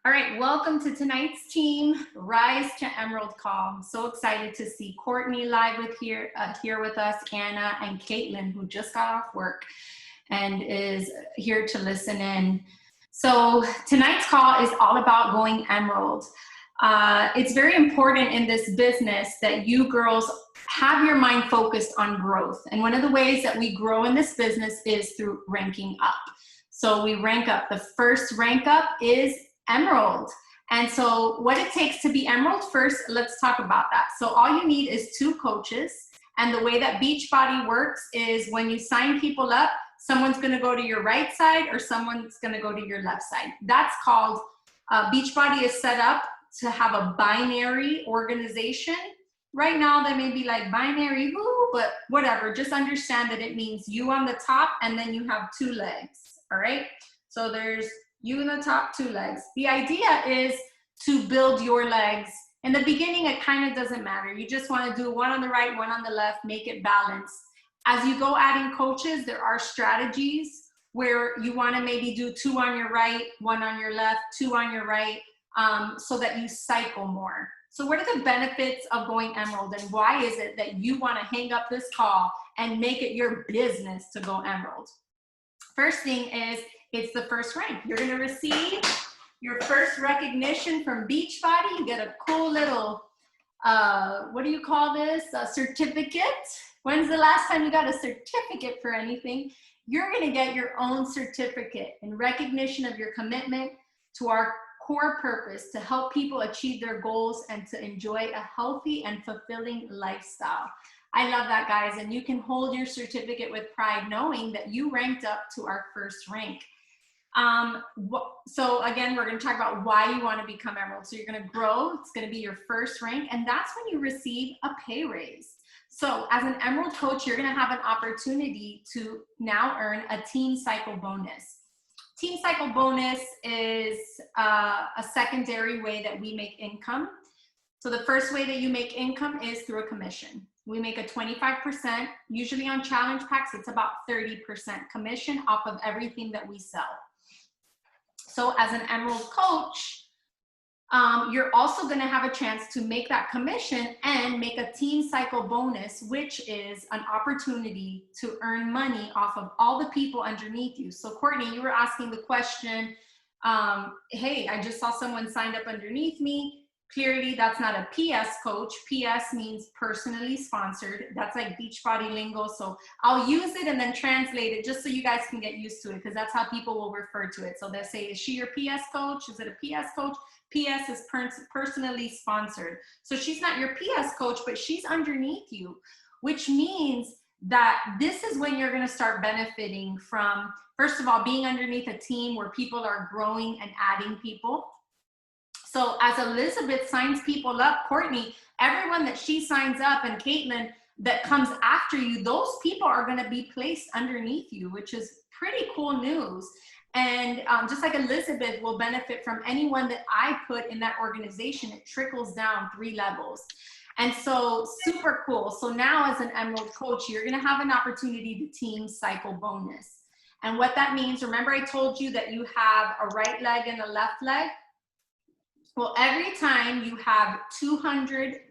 All right, welcome to tonight's team Rise to Emerald call. I'm so excited to see Courtney live here with us, Anna and Caitlin, who just got off work and is here to listen in. So tonight's call is all about going emerald. It's very important in this business that you girls have your mind focused on growth. And one of the ways that we grow in this business is through ranking up. So we rank up. The first rank up is emerald. And so what it takes to be emerald, first, let's talk about that. So all you need is 2 coaches. And the way that Beachbody works is when you sign people up, someone's going to go to your right side or someone's going to go to your left side. That's called, Beachbody is set up to have a binary organization. Right now, they may be like binary, woo, but whatever. Just understand that it means you on the top and then you have 2 legs, all right? So there's you in the top, 2 legs. The idea is to build your legs. In the beginning, it kind of doesn't matter. You just want to do one on the right, one on the left, make it balanced. As you go adding coaches, there are strategies where you want to maybe do 2 on your right, 1 on your left, 2 on your right, so that you cycle more. So what are the benefits of going emerald, and why is it that you want to hang up this call and make it your business to go emerald? First thing is, it's the first rank. You're going to receive your first recognition from Beachbody. You get a cool little, what do you call this? A certificate. When's the last time you got a certificate for anything? You're going to get your own certificate in recognition of your commitment to our core purpose to help people achieve their goals and to enjoy a healthy and fulfilling lifestyle. I love that, guys, and you can hold your certificate with pride knowing that you ranked up to our first rank. So again, we're going to talk about why you want to become emerald. So you're going to grow. It's going to be your first rank, and that's when you receive a pay raise. So as an emerald coach, you're going to have an opportunity to now earn a team cycle bonus. Team cycle bonus is a secondary way that we make income. So the first way that you make income is through a commission. We make a 25%, usually on challenge packs, it's about 30% commission off of everything that we sell. So as an emerald coach, you're also going to have a chance to make that commission and make a team cycle bonus, which is an opportunity to earn money off of all the people underneath you. So Courtney, you were asking the question, hey, I just saw someone signed up underneath me. Clearly, that's not a PS coach. PS means personally sponsored. That's like Beachbody lingo. So I'll use it and then translate it just so you guys can get used to it, because that's how people will refer to it. So they'll say, is she your PS coach? Is it a PS coach? PS is personally sponsored. So she's not your PS coach, but she's underneath you, which means that this is when you're going to start benefiting from, first of all, being underneath a team where people are growing and adding people. So as Elizabeth signs people up, Courtney, everyone that she signs up, and Caitlin that comes after you, those people are going to be placed underneath you, which is pretty cool news. And just like Elizabeth will benefit from anyone that I put in that organization, it trickles down 3 levels. And so super cool. So now as an emerald coach, you're going to have an opportunity to team cycle bonus. And what that means, remember I told you that you have a right leg and a left leg? Well, every time you have 200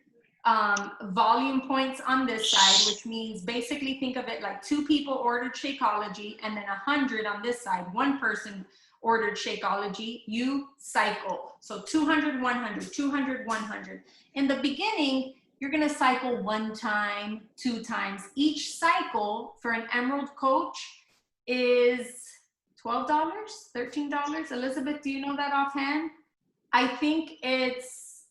volume points on this side, which means basically think of it like 2 people ordered Shakeology and then 100 on this side, 1 person ordered Shakeology, you cycle. So 200, 100, 200, 100. In the beginning, you're going to cycle 1 time, 2 times. Each cycle for an emerald coach is $12, $13. Elizabeth, do you know that offhand? I think it's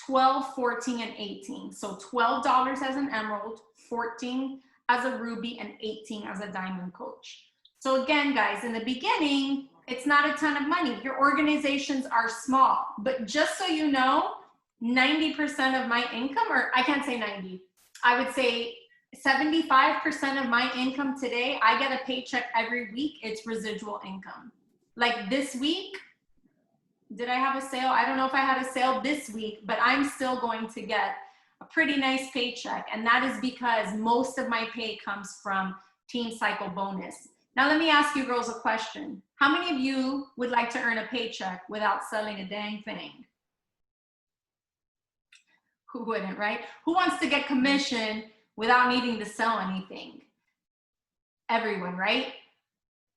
12, 14, and 18. So $12 as an emerald, 14 as a ruby, and 18 as a diamond coach. So again, guys, in the beginning, it's not a ton of money. Your organizations are small, but just so you know, 90% of my income, or I can't say 90, I would say 75% of my income today, I get a paycheck every week. It's residual income. Like this week, did I have a sale? I don't know if I had a sale this week, but I'm still going to get a pretty nice paycheck. And that is because most of my pay comes from team cycle bonus. Now let me ask you girls a question. How many of you would like to earn a paycheck without selling a dang thing? Who wouldn't, right? Who wants to get commission without needing to sell anything? Everyone, right?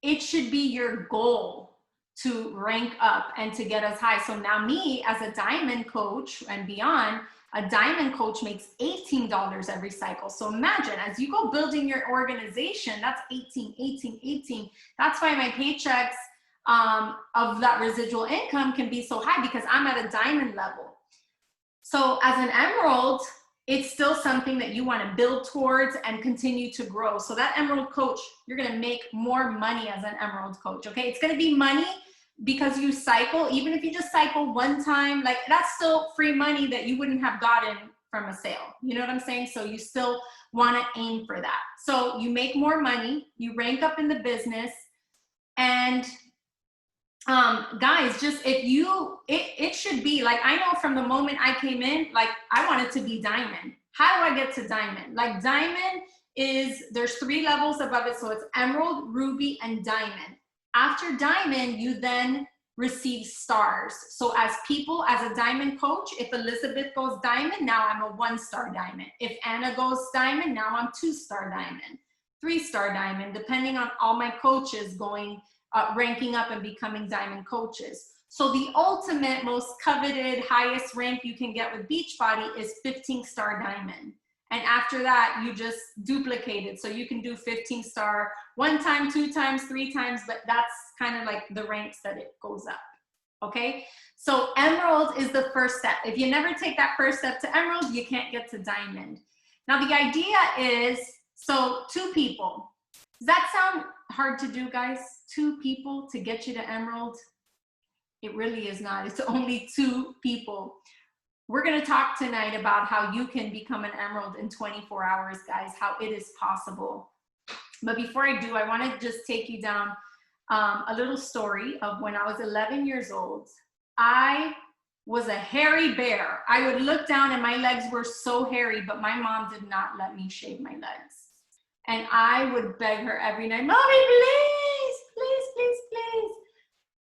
It should be your goal to rank up and to get us high. So now me as a diamond coach and beyond, a diamond coach makes $18 every cycle. So imagine as you go building your organization, that's 18, 18, 18. That's why my paychecks of that residual income can be so high, because I'm at a diamond level. So as an emerald, it's still something that you want to build towards and continue to grow. So that emerald coach, you're going to make more money as an emerald coach. Okay. It's going to be money because you cycle. Even if you just cycle one time, like that's still free money that you wouldn't have gotten from a sale. You know what I'm saying? So you still want to aim for that. So you make more money, you rank up in the business, and guys, just if you, it should be like, I know from the moment I came in, like I wanted to be diamond. How do I get to diamond? Like diamond is, there's 3 levels above it. So it's emerald, ruby, and diamond. After diamond, you then receive stars. So as people, as a diamond coach, if Elizabeth goes diamond, now I'm a 1-star diamond. If Anna goes diamond, now I'm 2-star diamond, 3-star diamond, depending on all my coaches going ranking up and becoming diamond coaches. So the ultimate, most coveted, highest rank you can get with Beachbody is 15-star diamond. And after that, you just duplicate it. So you can do 15-star 1 time, 2 times, 3 times, but that's kind of like the ranks that it goes up. Okay. So emerald is the first step. If you never take that first step to emerald, you can't get to diamond. Now the idea is, so 2 people. Does that sound hard to do, guys? 2 people to get you to emerald? It really is not. It's only 2 people. We're going to talk tonight about how you can become an emerald in 24 hours, guys, how it is possible. But before I do, I want to just take you down a little story of when I was 11 years old. I was a hairy bear. I would look down and my legs were so hairy, but my mom did not let me shave my legs. And I would beg her every night, Mommy, please, please, please, please.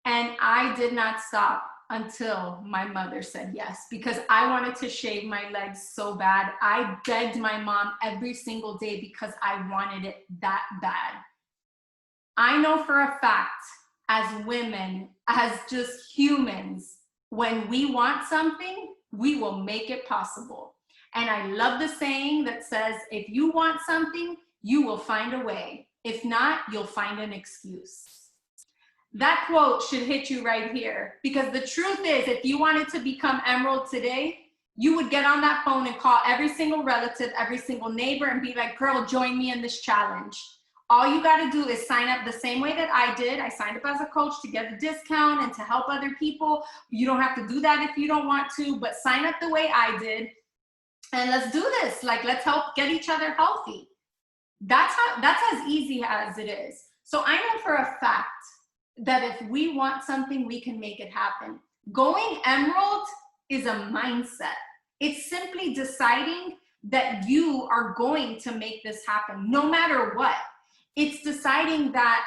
And I did not stop until my mother said yes, because I wanted to shave my legs so bad. I begged my mom every single day because I wanted it that bad. I know for a fact, as women, as just humans, when we want something, we will make it possible. And I love the saying that says, if you want something, you will find a way. If not, you'll find an excuse. That quote should hit you right here, because the truth is, if you wanted to become emerald today, you would get on that phone and call every single relative, every single neighbor, and be like, girl, join me in this challenge. All you got to do is sign up the same way that I did. I signed up as a coach to get a discount and to help other people. You don't have to do that if you don't want to, but sign up the way I did. And let's do this. Like, let's help get each other healthy. That's as easy as it is. So I know for a fact that if we want something, we can make it happen. Going emerald is a mindset. It's simply deciding that you are going to make this happen, no matter what. It's deciding that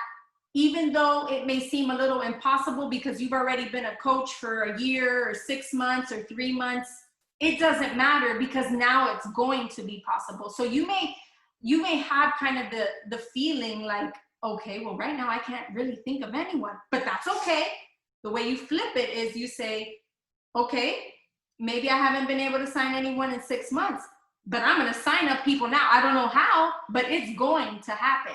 even though it may seem a little impossible because you've already been a coach for a year or 6 months or 3 months, it doesn't matter, because now it's going to be possible. So you may have kind of the feeling like, okay, well, right now I can't really think of anyone, but that's okay. The way you flip it is you say, okay, maybe I haven't been able to sign anyone in 6 months, but I'm going to sign up people now. I don't know how, but it's going to happen.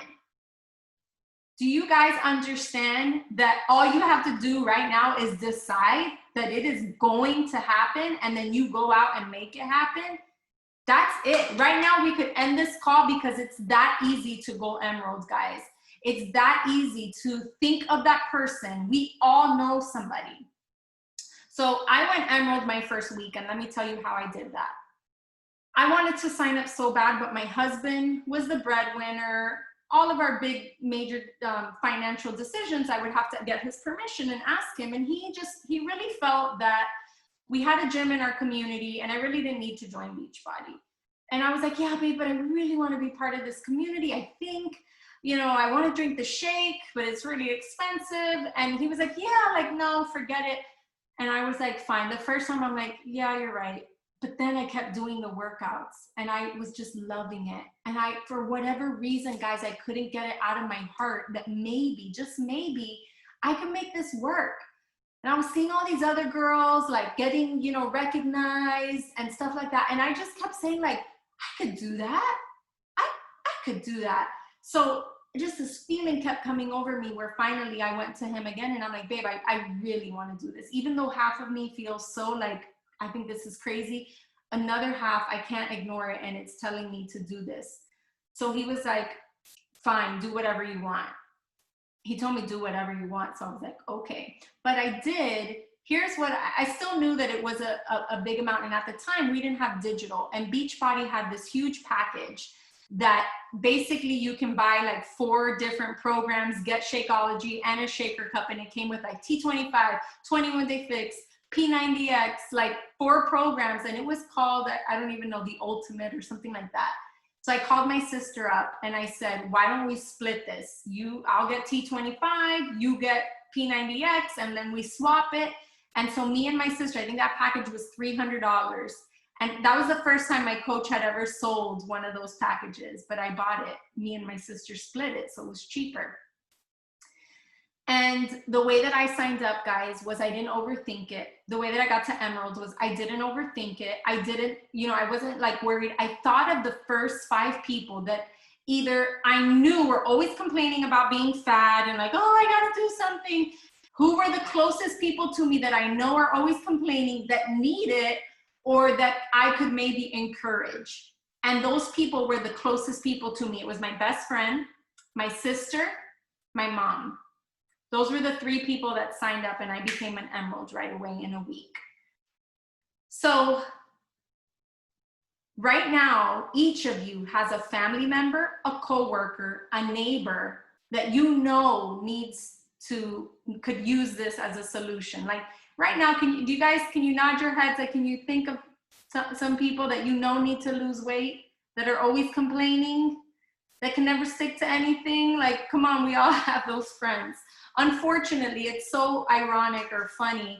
Do you guys understand that all you have to do right now is decide that it is going to happen, and then you go out and make it happen? That's it. Right now we could end this call because it's that easy to go emerald, guys. It's that easy to think of that person. We all know somebody. So I went emerald my first week, and let me tell you how I did that. I wanted to sign up so bad, but my husband was the breadwinner. All of our big major financial decisions, I would have to get his permission and ask him. And he really felt that we had a gym in our community and I really didn't need to join Beachbody. And I was like, yeah, babe, but I really want to be part of this community. I think, I want to drink the shake, but it's really expensive. And he was like, yeah, like, no, forget it. And I was like, fine. The first time I'm like, yeah, you're right. But then I kept doing the workouts and I was just loving it. And for whatever reason, guys, I couldn't get it out of my heart that maybe, just maybe, I can make this work. And I was seeing all these other girls like getting, recognized and stuff like that. And I just kept saying like, I could do that. I could do that. So just this feeling kept coming over me where finally I went to him again and I'm like, babe, I really want to do this. Even though half of me feels so like, I think this is crazy, another half, I can't ignore it and it's telling me to do this. So he was like, fine, do whatever you want. He told me do whatever you want. So I was like, okay. But I did. Here's what I still knew that it was a big amount. And at the time we didn't have digital, and Beachbody had this huge package that basically you can buy like 4 different programs, get Shakeology and a shaker cup. And it came with like T25, 21 Day Fix, P90X, like 4 programs. And it was called, I don't even know, the Ultimate or something like that. So I called my sister up and I said, why don't we split this? I'll get T25, you get P90X, and then we swap it. And so me and my sister, I think that package was $300. And that was the first time my coach had ever sold one of those packages, but I bought it. Me and my sister split it, so it was cheaper. And the way that I signed up, guys, was I didn't overthink it. The way that I got to Emerald was I didn't overthink it. I didn't, I wasn't like worried. I thought of the first 5 people that either I knew were always complaining about being fat and like, oh, I gotta do something, who were the closest people to me that I know are always complaining that need it, or that I could maybe encourage. And those people were the closest people to me. It was my best friend, my sister, my mom. Those were the 3 people that signed up, and I became an Emerald right away in a week. So right now, each of you has a family member, a coworker, a neighbor that could use this as a solution. Like right now, can you nod your heads? Like, can you think of some people that need to lose weight, that are always complaining, that can never stick to anything? Like, come on, we all have those friends. Unfortunately, it's so ironic or funny.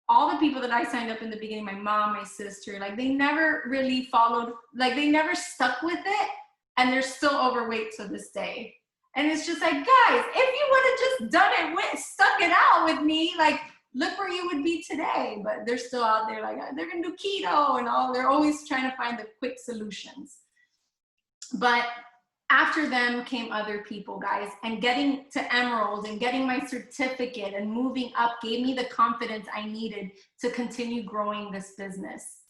All the people that I signed up in the beginning, my mom, my sister, like they never really followed, like they never stuck with it, and they're still overweight to this day. And it's just like, guys, if you would have just done it, stuck it out with me, like look where you would be today. But they're still out there like, they're gonna do keto and all. They're always trying to find the quick solutions. But after them came other people, guys, and getting to Emerald and getting my certificate and moving up gave me the confidence I needed to continue growing this business.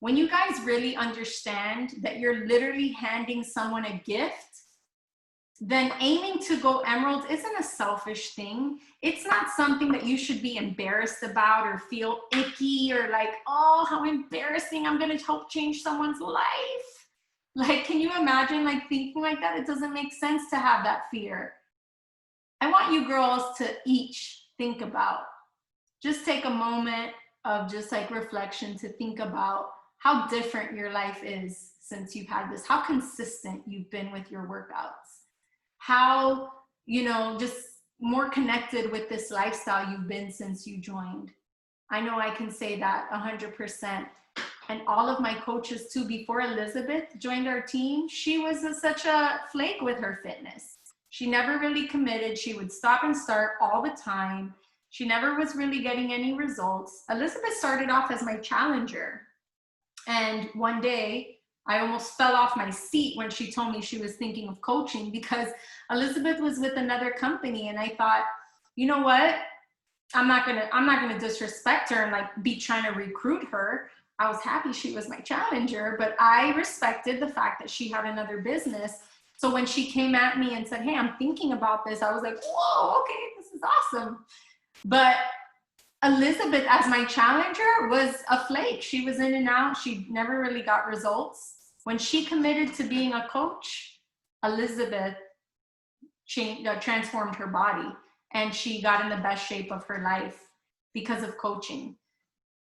When you guys really understand that you're literally handing someone a gift, then aiming to go Emerald isn't a selfish thing. It's not something that you should be embarrassed about or feel icky or like, oh, how embarrassing, I'm gonna help change someone's life. Like, can you imagine like thinking like that? It doesn't make sense to have that fear. I want you girls to each think about, just take a moment of just like reflection to think about how different your life is since you've had this, how consistent you've been with your workouts, how, just more connected with this lifestyle you've been since you joined. I know I can say that 100%. And all of my coaches too, before Elizabeth joined our team, she was such a flake with her fitness. She never really committed. She would stop and start all the time. She never was really getting any results. Elizabeth started off as my challenger. And one day I almost fell off my seat when she told me she was thinking of coaching, because Elizabeth was with another company. And I thought, you know what? I'm not gonna disrespect her and like be trying to recruit her. I was happy she was my challenger, but I respected the fact that she had another business. So when she came at me and said, hey, I'm thinking about this, I was like, whoa, okay, this is awesome. But Elizabeth as my challenger was a flake. She was in and out. She never really got results. When she committed to being a coach, Elizabeth transformed her body, and she got in the best shape of her life because of coaching.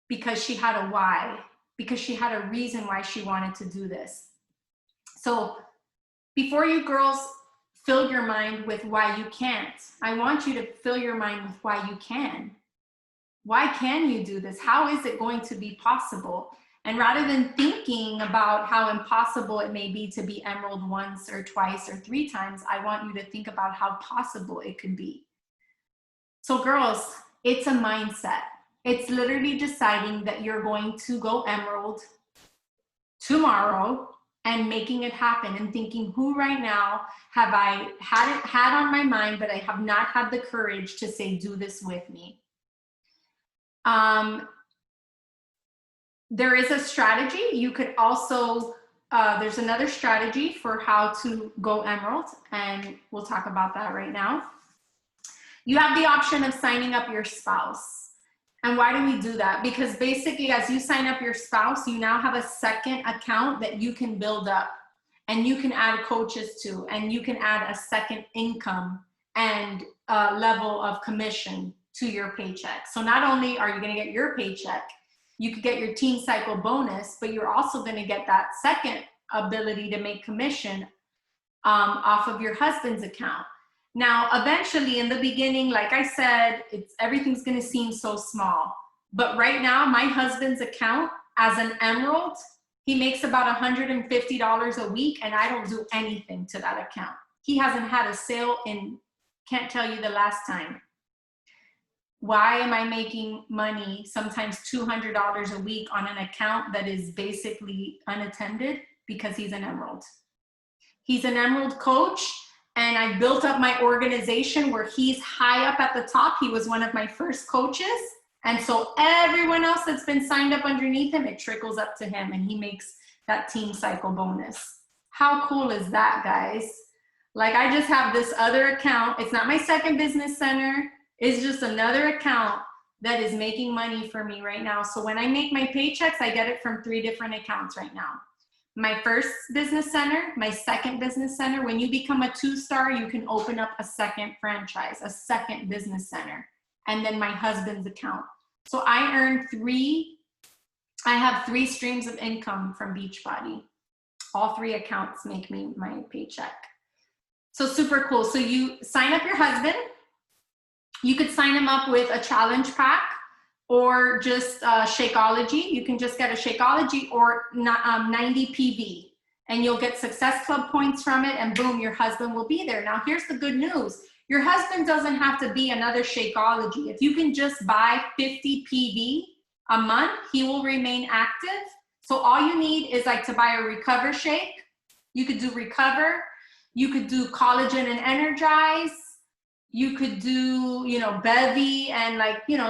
Because she had a why, because she had a reason why she wanted to do this. So before you girls fill your mind with why you can't. I want you to fill your mind with why you can. Why can you do this? How is it going to be possible? And rather than thinking about how impossible it may be to be emerald once or twice or 3 times, I want you to think about how possible it could be. So girls, it's a mindset. It's literally deciding that you're going to go emerald tomorrow and making it happen, and thinking, who right now have I had on my mind, but I have not had the courage to say, do this with me. There is a strategy. You could also, there's another strategy for how to go emerald, and we'll talk about that right now. You have the option of signing up your spouse. And why do we do that? Because basically, as you sign up your spouse, you now have a second account that you can build up, and you can add coaches to, and you can add a second income and a level of commission to your paycheck. So not only are you going to get your paycheck, you could get your team cycle bonus, but you're also going to get that second ability to make commission off of your husband's account. Now, eventually, in the beginning, like I said, everything's going to seem so small. But right now, my husband's account as an emerald, he makes about $150 a week, and I don't do anything to that account. He hasn't had a sale in, can't tell you the last time. Why am I making money, sometimes $200 a week on an account that is basically unattended? Because he's an emerald. He's an emerald coach. And I built up my organization where he's high up at the top. He was one of my first coaches. And so everyone else that's been signed up underneath him, it trickles up to him, and he makes that team cycle bonus. How cool is that, guys? Like, I just have this other account. It's not my second business center. It's just another account that is making money for me right now. So when I make my paychecks, I get it from 3 different accounts right now. My first business center, my second business center. When you become a 2-star, you can open up a second franchise, a second business center, and then my husband's account. So I earn I have 3 streams of income from Beachbody. All 3 accounts make me my paycheck. So super cool. So you sign up your husband. You could sign him up with a challenge pack, or just Shakeology. You can just get a Shakeology or 90 PV, and you'll get Success Club points from it, and boom, your husband will be there. Now, here's the good news. Your husband doesn't have to be another Shakeology. If you can just buy 50 PV a month, he will remain active. So all you need is like to buy a Recover Shake. You could do Recover. You could do Collagen and Energize. You could do, Bevy and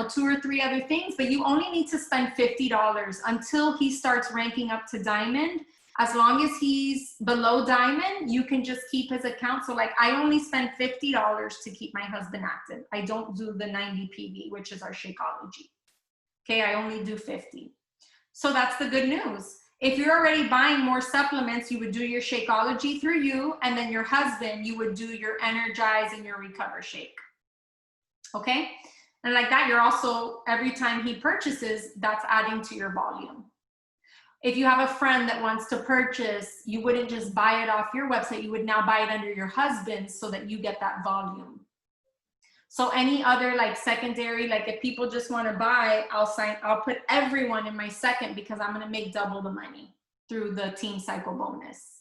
2 or 3 other things, but you only need to spend $50 until he starts ranking up to Diamond. As long as he's below Diamond, you can just keep his account. So I only spend $50 to keep my husband active. I don't do the 90 PV, which is our Shakeology. Okay, I only do 50. So that's the good news. If you're already buying more supplements, you would do your Shakeology through you, and then your husband, you would do your Energize and your Recover Shake. Okay? And like that, you're also, every time he purchases, that's adding to your volume. If you have a friend that wants to purchase, you wouldn't just buy it off your website, you would now buy it under your husband so that you get that volume. So any other secondary, if people just want to buy, I'll put everyone in my second, because I'm going to make double the money through the team cycle bonus.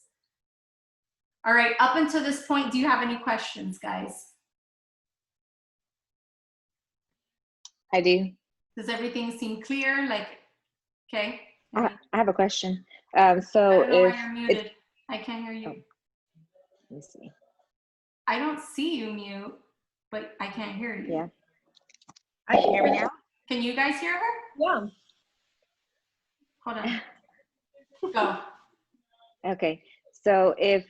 All right, up until this point, do you have any questions, guys? I do. Does everything seem clear? Okay. I have a question. So I don't know if why you're muted. I can't hear you. Oh, let me see. I don't see you mute, but I can't hear you. Yeah. I can hear me now. Can you guys hear her? Yeah. Hold on. Go. Okay. So if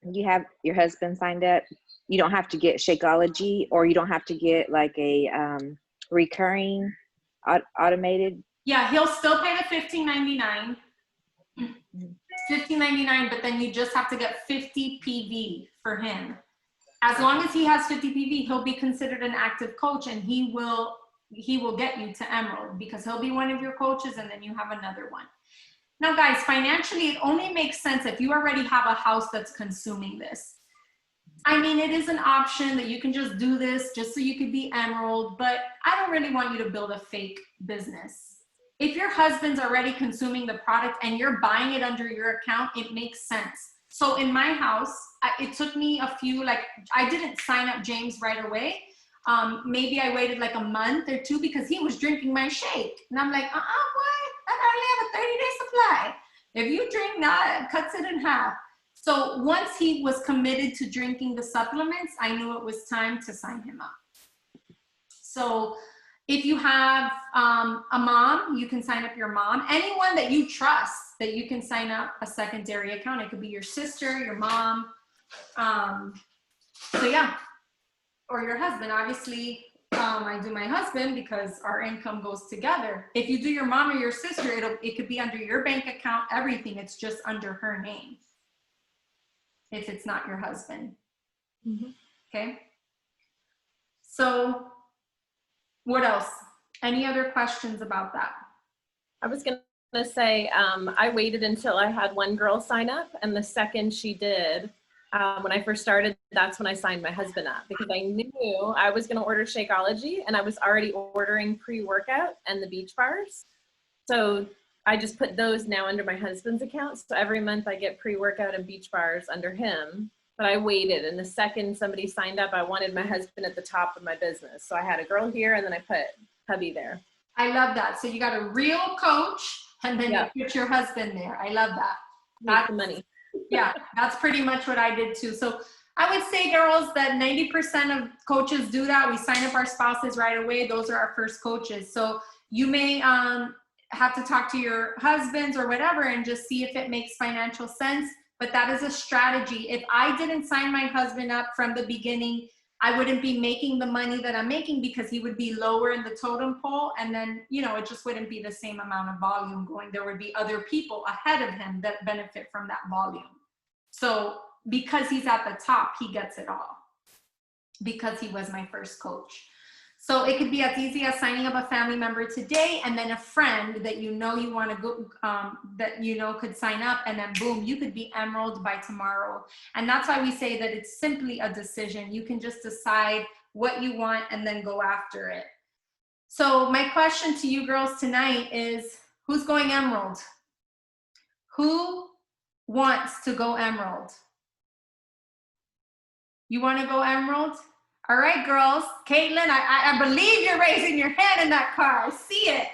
you have your husband signed up, you don't have to get Shakeology, or you don't have to get a recurring automated. Yeah, he'll still pay the $15.99. $15.99, but then you just have to get 50 PV for him. As long as he has 50 PV, he'll be considered an active coach, and he will get you to Emerald, because he'll be one of your coaches, and then you have another one. Now, guys, financially, it only makes sense if you already have a house that's consuming this. I mean, it is an option that you can just do this just so you could be Emerald, but I don't really want you to build a fake business. If your husband's already consuming the product and you're buying it under your account, it makes sense. So in my house, it took me a few, like, I didn't sign up James right away. Maybe I waited like a month or two because he was drinking my shake. And I'm like, what? I only have a 30-day supply. If you drink now, it cuts it in half. So once he was committed to drinking the supplements, I knew it was time to sign him up. So if you have a mom, you can sign up your mom. Anyone that you trust that you can sign up a secondary account. It could be your sister, your mom. So yeah, or your husband. Obviously, I do my husband because our income goes together. If you do your mom or your sister, it could be under your bank account, everything. It's just under her name if it's not your husband. Mm-hmm. Okay. So what else? Any other questions about that? I was going to say, I waited until I had one girl sign up, and the second she did, when I first started, that's when I signed my husband up, because I knew I was going to order Shakeology, and I was already ordering pre-workout and the beach bars. So I just put those now under my husband's account. So every month I get pre-workout and beach bars under him. But I waited, and the second somebody signed up, I wanted my husband at the top of my business. So I had a girl here, and then I put hubby there. I love that. So you got a real coach, and then you put your husband there. I love that. That's the money. Yeah, that's pretty much what I did too. So I would say, girls, that 90% of coaches do that. We sign up our spouses right away. Those are our first coaches. So you may have to talk to your husbands or whatever and just see if it makes financial sense. But that is a strategy. If I didn't sign my husband up from the beginning, I wouldn't be making the money that I'm making because he would be lower in the totem pole. And then, you know, it just wouldn't be the same amount of volume going. There would be other people ahead of him that benefit from that volume. So because he's at the top, he gets it all because he was my first coach. So it could be as easy as signing up a family member today, and then a friend that you know you want to go, that you know could sign up, and then boom, you could be Emerald by tomorrow. And that's why we say that it's simply a decision. You can just decide what you want and then go after it. So my question to you girls tonight is, who's going Emerald? Who wants to go Emerald? You want to go Emerald? All right, girls. Caitlin, I believe you're raising your hand in that car. I see it.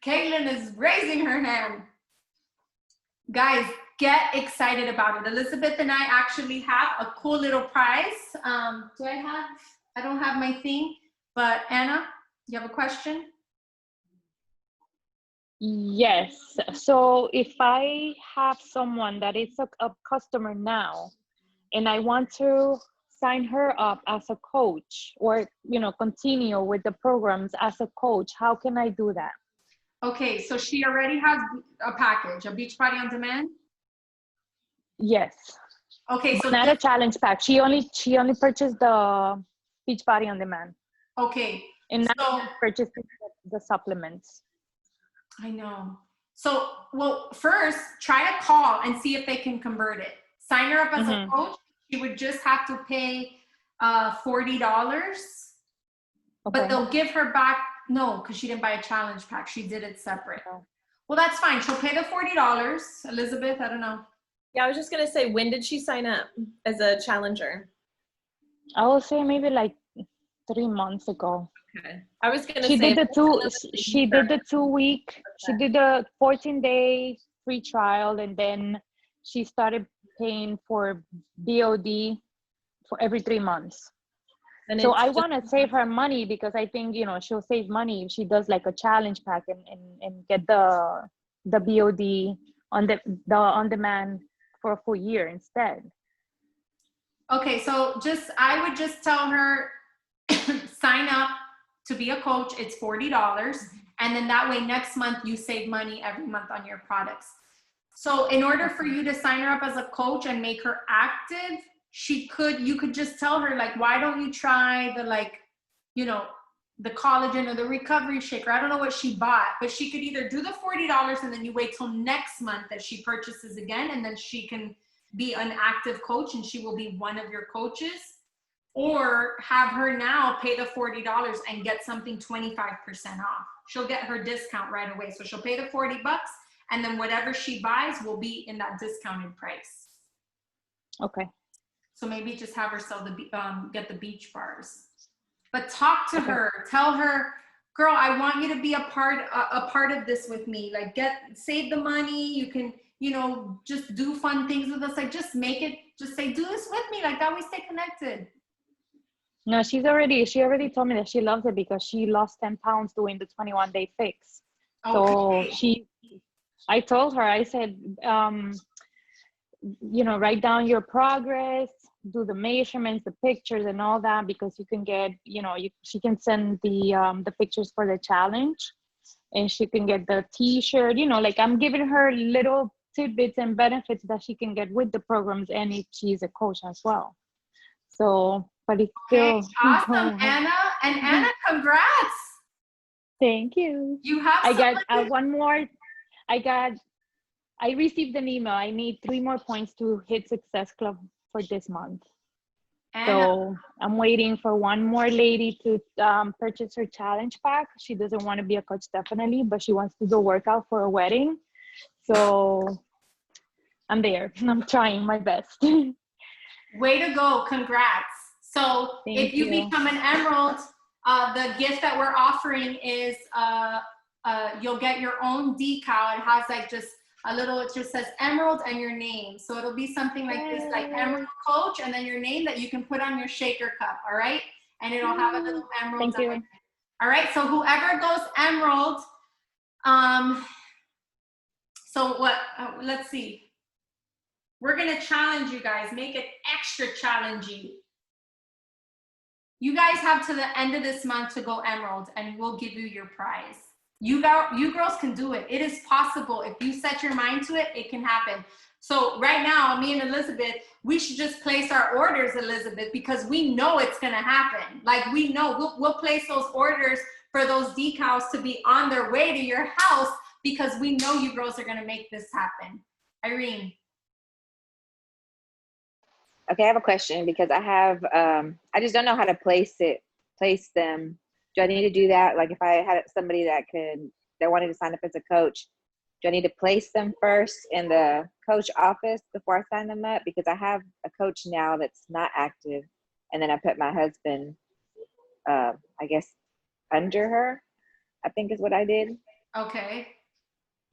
Caitlin is raising her hand. Guys, get excited about it. Elizabeth and I actually have a cool little prize. I don't have my thing, but Anna, you have a question? Yes. So if I have someone that is a customer now, and I want to sign her up as a coach, or continue with the programs as a coach, how can I do that? Okay, so she already has a package, a Beachbody on Demand? Yes. Okay, so not a challenge pack. She only purchased the Beachbody on Demand. Okay. And now purchased the supplements. I know. So, well, first try to call and see if they can convert it. Sign her up as a coach. She would just have to pay $40, but they'll give her back. No, because she didn't buy a challenge pack. She did it separate. Well, that's fine. She'll pay the $40. Elizabeth, I don't know. Yeah, I was just going to say, when did she sign up as a challenger? I will say maybe like 3 months ago. Okay. I was going to say. She did the 2 week, she did the 14-day free trial, and then she started paying for BOD for every 3 months. And so I want to save her money, because I think, she'll save money if she does like a challenge pack and get the BOD on the on demand for a full year instead. Okay, so I would just tell her, sign up to be a coach. It's $40. And then that way next month you save money every month on your products. So in order for you to sign her up as a coach and make her active, you could just tell her, like, why don't you try the collagen or the recovery shaker? I don't know what she bought, but she could either do the $40 and then you wait till next month that she purchases again, and then she can be an active coach and she will be one of your coaches, or have her now pay the $40 and get something 25% off. She'll get her discount right away. So she'll pay the $40 and then whatever she buys will be in that discounted price. Okay. So maybe just have her sell get the beach bars. But talk to her, tell her, girl, I want you to be a part of this with me. Like save the money. You can, you know, just do fun things with us. Like just say, do this with me. Like that we stay connected. No, she already told me that she loves it because she lost 10 pounds doing the 21-day fix. Okay. So I told her, I said, you know, write down your progress, do the measurements, the pictures and all that, because you can get, you know, she can send the pictures for the challenge and she can get the t-shirt, you know, like I'm giving her little tidbits and benefits that she can get with the programs, and if she's a coach as well. So, but it's still awesome, Anna. And Anna, congrats. Thank you. You have I got one more. I received an email. I need 3 more points to hit Success Club for this month. Anna. So I'm waiting for one more lady to purchase her challenge pack. She doesn't want to be a coach, definitely, but she wants to do a workout for a wedding. So I'm there. I'm trying my best. Way to go. Congrats. So Thank if you become an Emerald, the gift that we're offering is you'll get your own decal. It has like just a little, it just says Emerald and your name. So it'll be something like this, like Emerald Coach, and then your name that you can put on your shaker cup. All right. And it'll have a little emerald. Thank you. All right. So whoever goes Emerald, so what, let's see. We're going to challenge you guys, make it extra challenging. You guys have to the end of this month to go Emerald and we'll give you your prize. You girls can do it. It is possible. If you set your mind to it, it can happen. So right now, me and Elizabeth, we should just place our orders, Elizabeth, because we know it's going to happen. Like we know we'll place those orders for those decals to be on their way to your house because we know you girls are going to make this happen. Irene. Okay, I have a question because I have, I just don't know how to place them. Do I need to do that? Like if I had somebody that wanted to sign up as a coach, do I need to place them first in the coach office before I sign them up? Because I have a coach now that's not active. And then I put my husband, I guess, under her, I think is what I did. Okay.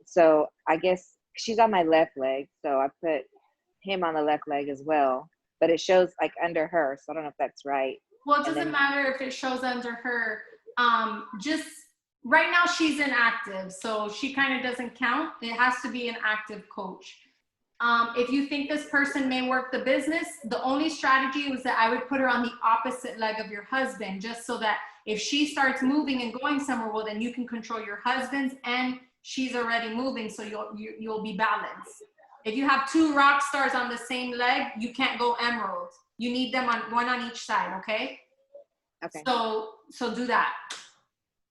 So I guess she's on my left leg. So I put him on the left leg as well. But it shows like under her. So I don't know if that's right. Well, it doesn't matter if it shows under her. Just right now she's inactive, so she kind of doesn't count. It has to be an active coach. If you think this person may work the business, the only strategy was that I would put her on the opposite leg of your husband, just so that if she starts moving and going somewhere, well, then you can control your husband's and she's already moving, so you'll be balanced. If you have 2 rock stars on the same leg, you can't go Emerald. You need them on one on each side, okay? Okay. So do that.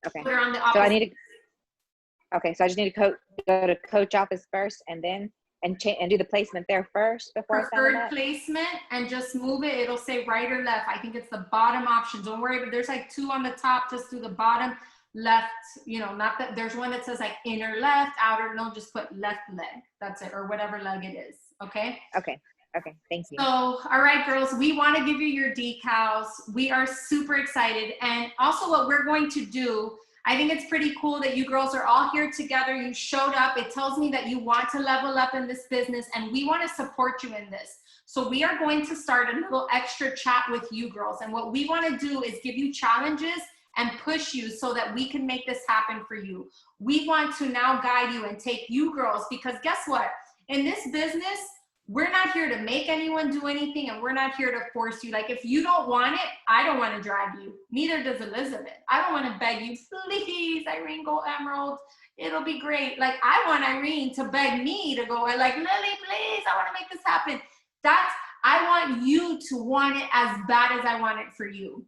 Okay. Put her on the opposite. So I need to. Okay, so I just need to go to coach office first, and then and do the placement there first before I sign Preferred up. placement, and just move it. It'll say right or left. I think it's the bottom option. Don't worry, but there's like 2 on the top. Just do the bottom left. You know, not that there's one that says like inner left, outer. No, just put left leg. That's it, or whatever leg it is. Okay. Okay. Okay. Thank you. So, all right, girls, we want to give you your decals. We are super excited. And also what we're going to do, I think it's pretty cool that you girls are all here together. You showed up. It tells me that you want to level up in this business and we want to support you in this. So we are going to start a little extra chat with you girls. And what we want to do is give you challenges and push you so that we can make this happen for you. We want to now guide you and take you girls, because guess what? In this business, we're not here to make anyone do anything, and we're not here to force you. Like, if you don't want it, I don't want to drive you. Neither does Elizabeth. I don't want to beg you, please, Irene, go Emerald. It'll be great. Like, I want Irene to beg me to go, like, Lily, please, I want to make this happen. I want you to want it as bad as I want it for you.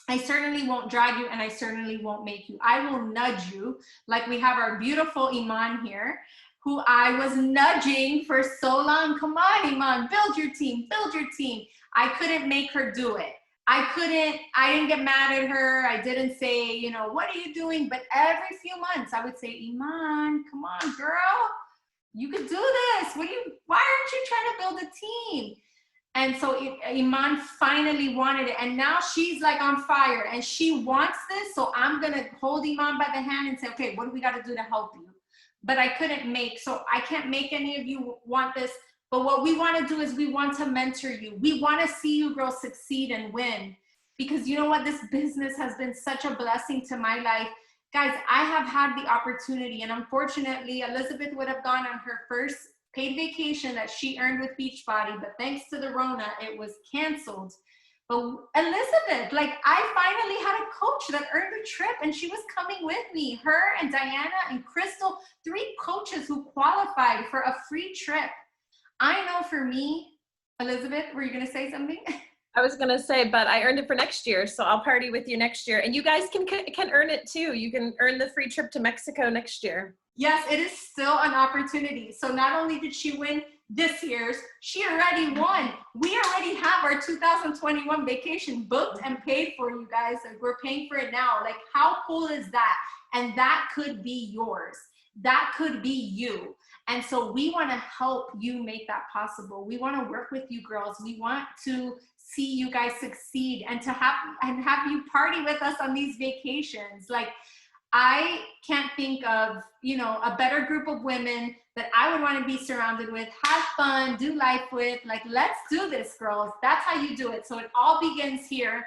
I certainly won't drag you, and I certainly won't make you. I will nudge you, like we have our beautiful Iman here, who I was nudging for so long. Come on, Iman, build your team, build your team. I couldn't make her do it. I didn't get mad at her. I didn't say, you know, what are you doing? But every few months I would say, Iman, come on, girl, you could do this. Why aren't you trying to build a team? And so Iman finally wanted it. And now she's like on fire and she wants this. So I'm going to hold Iman by the hand and say, okay, what do we got to do to help you? But I can't make any of you want this. But what we want to do is we want to mentor you. We want to see you girls succeed and win. Because you know what? This business has been such a blessing to my life. Guys, I have had the opportunity, and unfortunately, Elizabeth would have gone on her first paid vacation that she earned with Beachbody, but thanks to the Rona, it was canceled. But Elizabeth, like, I finally had a coach that earned a trip, and she was coming with me. Her and Diana and Crystal, 3 coaches who qualified for a free trip. I know for me, Elizabeth, were you gonna say something? I was gonna say, but I earned it for next year, so I'll party with you next year. And you guys can earn it too. You can earn the free trip to Mexico next year. Yes, it is still an opportunity. So not only did she win this year's, she already won. We already have our 2021 vacation booked and paid for, you guys. Like, we're paying for it now. Like, how cool is that? And that could be yours. That could be you. And so we want to help you make that possible. We want to work with you girls. We want to see you guys succeed and to have you party with us on these vacations. Like, I can't think of, you know, a better group of women that I would want to be surrounded with, have fun, do life with. Like, let's do this, girls. That's how you do it. So it all begins here.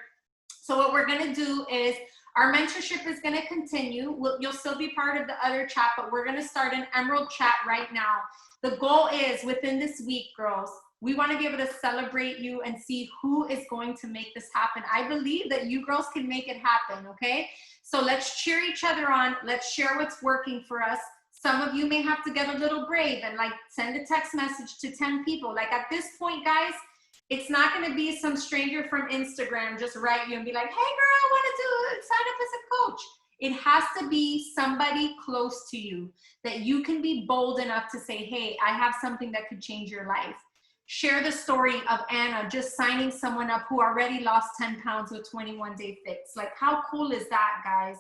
So what we're going to do is our mentorship is going to continue. You'll still be part of the other chat, but we're going to start an Emerald chat right now. The goal is within this week, girls, we want to be able to celebrate you and see who is going to make this happen. I believe that you girls can make it happen, okay? So let's cheer each other on. Let's share what's working for us. Some of you may have to get a little brave and like send a text message to 10 people. Like, at this point, guys, it's not going to be some stranger from Instagram just write you and be like, hey girl, I want to sign up as a coach. It has to be somebody close to you that you can be bold enough to say, hey, I have something that could change your life. Share the story of Anna just signing someone up who already lost 10 pounds with 21-day fix. Like, how cool is that, guys?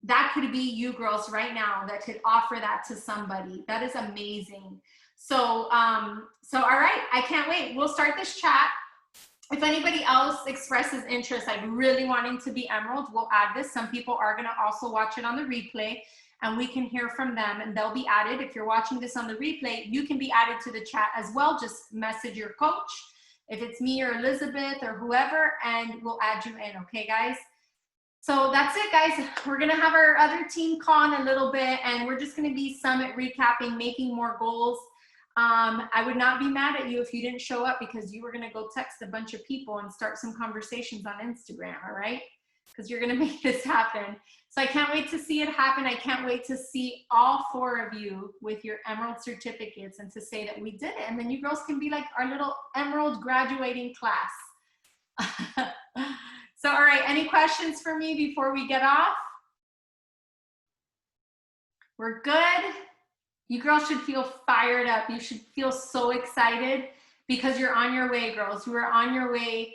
That could be you girls right now that could offer that to somebody. That is amazing. So, all right, I can't wait. We'll start this chat. If anybody else expresses interest, like really wanting to be Emerald, we'll add this. Some people are gonna also watch it on the replay and we can hear from them and they'll be added. If you're watching this on the replay, you can be added to the chat as well. Just message your coach, if it's me or Elizabeth or whoever, and we'll add you in, okay guys? So that's it, guys. We're gonna have our other team call in a little bit and we're just gonna be summit recapping, making more goals. I would not be mad at you if you didn't show up because you were gonna go text a bunch of people and start some conversations on Instagram, all right? Because you're gonna make this happen. So I can't wait to see it happen. I can't wait to see all 4 of you with your Emerald certificates and to say that we did it. And then you girls can be like our little Emerald graduating class. So, all right, any questions for me before we get off? We're good. You girls should feel fired up. You should feel so excited because you're on your way, girls. You are on your way.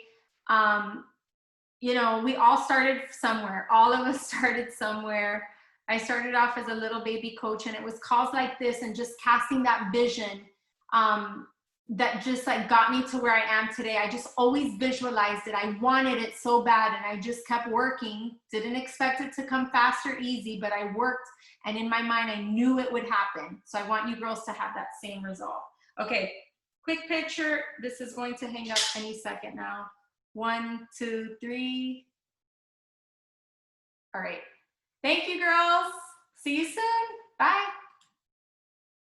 You know, we all started somewhere. All of us started somewhere. I started off as a little baby coach and it was calls like this and just casting that vision that just like got me to where I am today. I just always visualized it. I wanted it so bad and I just kept working. Didn't expect it to come fast or easy, but I worked and in my mind, I knew it would happen. So I want you girls to have that same result. Okay, quick picture. This is going to hang up any second now. 1, 2, 3. All right. Thank you, girls. See you soon. Bye.